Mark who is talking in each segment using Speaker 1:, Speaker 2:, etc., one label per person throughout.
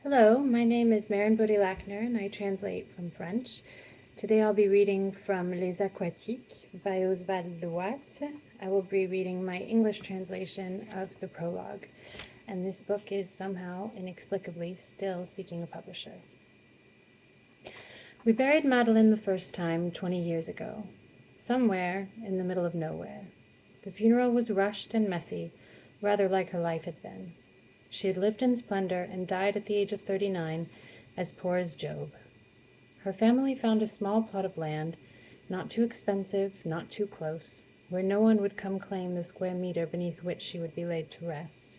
Speaker 1: Hello, my name is Maren Baudet-Lackner and I translate from French. Today I'll be reading from Les Aquatiques by Osvalde Lewat. I will be reading my English translation of the prologue, and this book is somehow, inexplicably, still seeking a publisher. We buried Madeleine the first time 20 years ago, somewhere in the middle of nowhere. The funeral was rushed and messy, rather like her life had been. She had lived in splendor and died at the age of 39, as poor as Job. Her family found a small plot of land, not too expensive, not too close, where no one would come claim the square meter beneath which she would be laid to rest.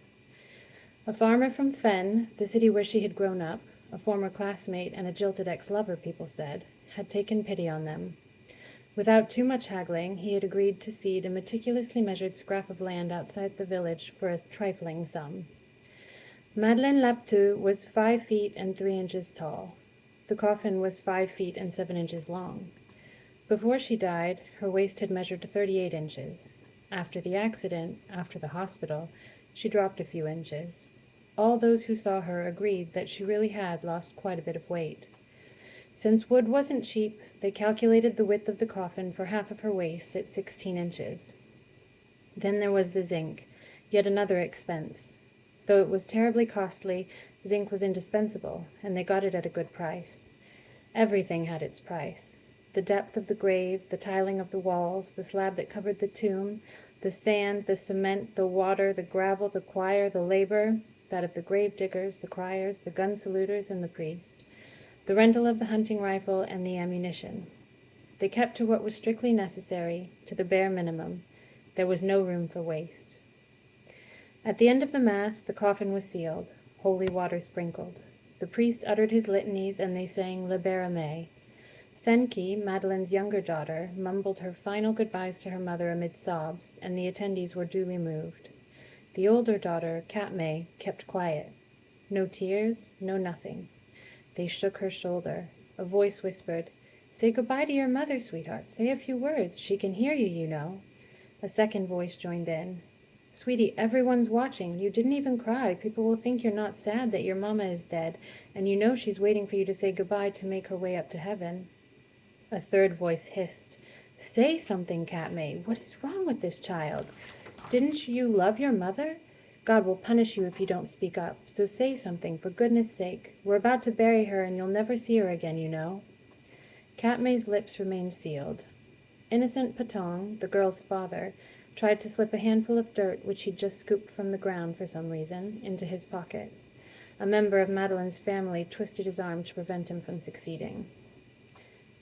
Speaker 1: A farmer from Fen, the city where she had grown up, a former classmate and a jilted ex-lover, people said, had taken pity on them. Without too much haggling, he had agreed to cede a meticulously measured scrap of land outside the village for a trifling sum. Madeleine Lapteau was 5 feet and 3 inches tall. The coffin was 5 feet and 7 inches long. Before she died, her waist had measured 38 inches. After the accident, after the hospital, she dropped a few inches. All those who saw her agreed that she really had lost quite a bit of weight. Since wood wasn't cheap, they calculated the width of the coffin for half of her waist at 16 inches. Then there was the zinc, yet another expense. Though it was terribly costly, zinc was indispensable, and they got it at a good price. Everything had its price. The depth of the grave, the tiling of the walls, the slab that covered the tomb, the sand, the cement, the water, the gravel, the choir, the labor, that of the grave diggers, the criers, the gun saluters, and the priest, the rental of the hunting rifle, and the ammunition. They kept to what was strictly necessary, to the bare minimum. There was no room for waste. At the end of the Mass, the coffin was sealed, holy water sprinkled. The priest uttered his litanies, and they sang Libera Me. Senki, Madeleine's younger daughter, mumbled her final goodbyes to her mother amid sobs, and the attendees were duly moved. The older daughter, Katmé, kept quiet. No tears, no nothing. They shook her shoulder. A voice whispered, "Say goodbye to your mother, sweetheart. Say a few words. She can hear you, you know." A second voice joined in. "Sweetie, everyone's watching. You didn't even cry. People will think you're not sad that your mama is dead, and you know she's waiting for you to say goodbye to make her way up to heaven." A third voice hissed, "Say something, Katmé. What is wrong with this child? Didn't you love your mother? God will punish you if you don't speak up, so say something, for goodness sake. We're about to bury her, and you'll never see her again, you know." Katmé's lips remained sealed. Innocent Patong, the girl's father, tried to slip a handful of dirt, which he'd just scooped from the ground for some reason, into his pocket. A member of Madeleine's family twisted his arm to prevent him from succeeding.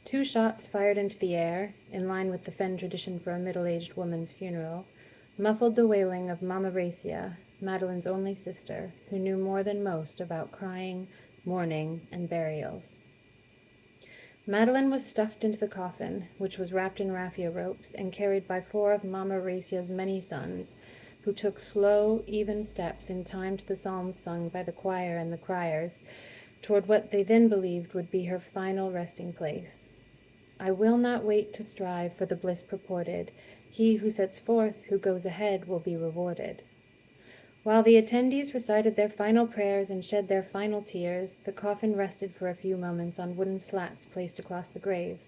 Speaker 1: 2 shots fired into the air, in line with the Fen tradition for a middle-aged woman's funeral, muffled the wailing of Mama Racia, Madeleine's only sister, who knew more than most about crying, mourning, and burials. Madeleine was stuffed into the coffin, which was wrapped in raffia ropes and carried by 4 of Mama Racia's many sons, who took slow, even steps in time to the psalms sung by the choir and the criers, toward what they then believed would be her final resting place. "I will not wait to strive for the bliss purported. He who sets forth, who goes ahead, will be rewarded." While the attendees recited their final prayers and shed their final tears, the coffin rested for a few moments on wooden slats placed across the grave.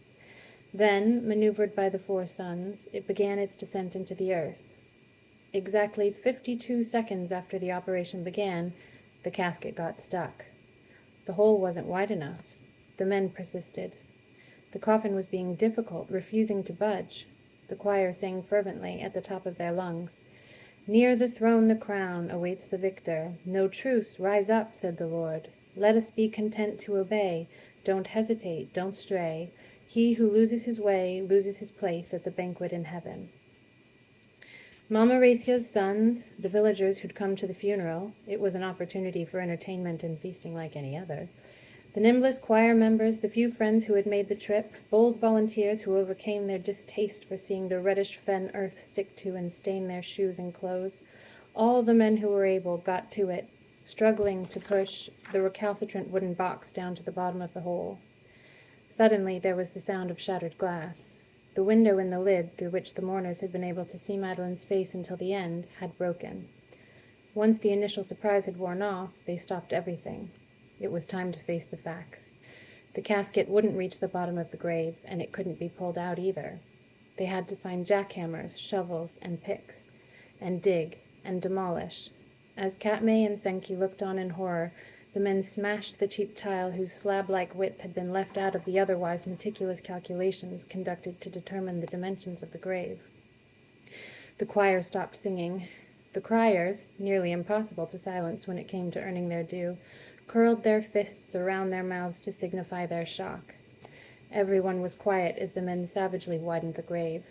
Speaker 1: Then, maneuvered by the 4 sons, it began its descent into the earth. Exactly 52 seconds after the operation began, the casket got stuck. The hole wasn't wide enough. The men persisted. The coffin was being difficult, refusing to budge. The choir sang fervently at the top of their lungs. "Near the throne the crown awaits the victor. No truce, rise up, said the Lord. Let us be content to obey. Don't hesitate, don't stray. He who loses his way loses his place at the banquet in heaven." Mama Racia's sons, the villagers who'd come to the funeral, it was an opportunity for entertainment and feasting like any other, the nimblest choir members, the few friends who had made the trip, bold volunteers who overcame their distaste for seeing the reddish fen earth stick to and stain their shoes and clothes, all the men who were able got to it, struggling to push the recalcitrant wooden box down to the bottom of the hole. Suddenly there was the sound of shattered glass. The window in the lid, through which the mourners had been able to see Madeleine's face until the end, had broken. Once the initial surprise had worn off, they stopped everything. It was time to face the facts. The casket wouldn't reach the bottom of the grave, and it couldn't be pulled out either. They had to find jackhammers, shovels, and picks, and dig and demolish. As Katmé and Senki looked on in horror, the men smashed the cheap tile whose slab-like width had been left out of the otherwise meticulous calculations conducted to determine the dimensions of the grave. The choir stopped singing. The criers, nearly impossible to silence when it came to earning their due, curled their fists around their mouths to signify their shock. Everyone was quiet as the men savagely widened the grave.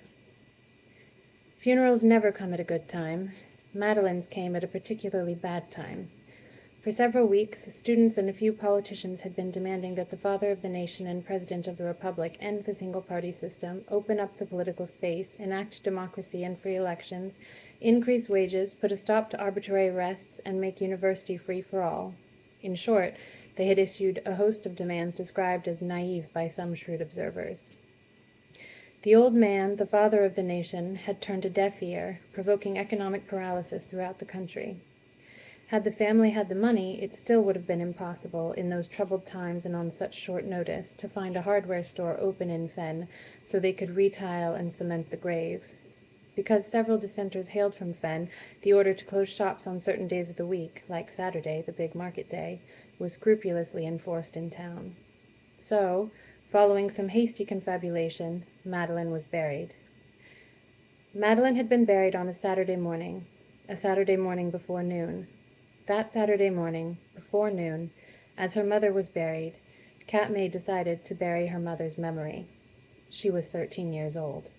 Speaker 1: Funerals never come at a good time. Madeleine's came at a particularly bad time. For several weeks, students and a few politicians had been demanding that the father of the nation and president of the republic end the single-party system, open up the political space, enact democracy and free elections, increase wages, put a stop to arbitrary arrests, and make university free for all. In short, they had issued a host of demands described as naive by some shrewd observers. The old man, the father of the nation, had turned a deaf ear, provoking economic paralysis throughout the country. Had the family had the money, it still would have been impossible, in those troubled times and on such short notice, to find a hardware store open in Fen so they could retile and cement the grave. Because several dissenters hailed from Fen, the order to close shops on certain days of the week, like Saturday, the big market day, was scrupulously enforced in town. So, following some hasty confabulation, Madeleine was buried. Madeleine had been buried on a Saturday morning before noon. That Saturday morning, before noon, as her mother was buried, Katmé decided to bury her mother's memory. She was 13 years old.